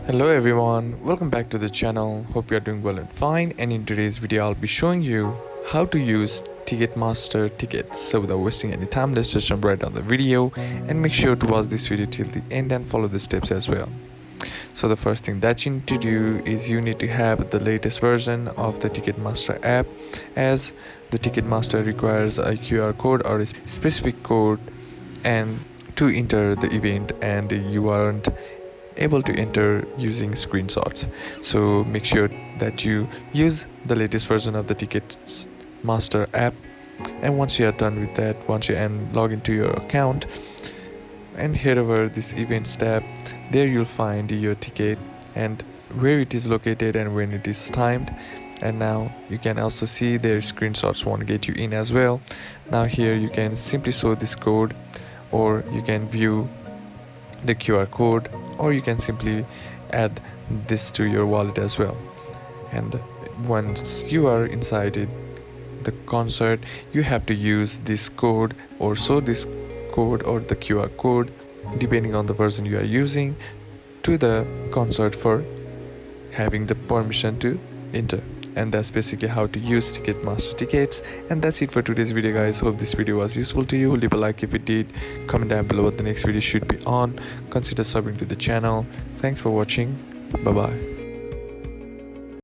Hello everyone, welcome back to the channel. Hope you are doing well and fine, and in today's video I'll be showing you how to use Ticketmaster tickets. So without wasting any time, let's just jump right on the video and make sure to watch this video till the end and follow the steps as well. So the first thing that you need to do is you need to have the latest version of the Ticketmaster app, as the Ticketmaster requires a QR code or a specific code and to enter the event, and you aren't able to enter using screenshots. So make sure that you use the latest version of the Ticketmaster app, and once you are done with that, once you log into your account and head over this events tab, there you'll find your ticket and where it is located and when it is timed. And now you can also see their screenshots won't get you in as well. Now here you can simply show this code, or you can view the QR code, or you can simply add this to your wallet as well. And once you are inside the concert, you have to use this code or show this code or the QR code, depending on the version you are using, to the concert for having the permission to enter. And that's basically how to use Ticketmaster tickets. And that's it for today's video, guys. Hope this video was useful to you. Leave a like if it did, comment down below what the next video should be on, consider subbing to the channel. Thanks for watching. Bye bye.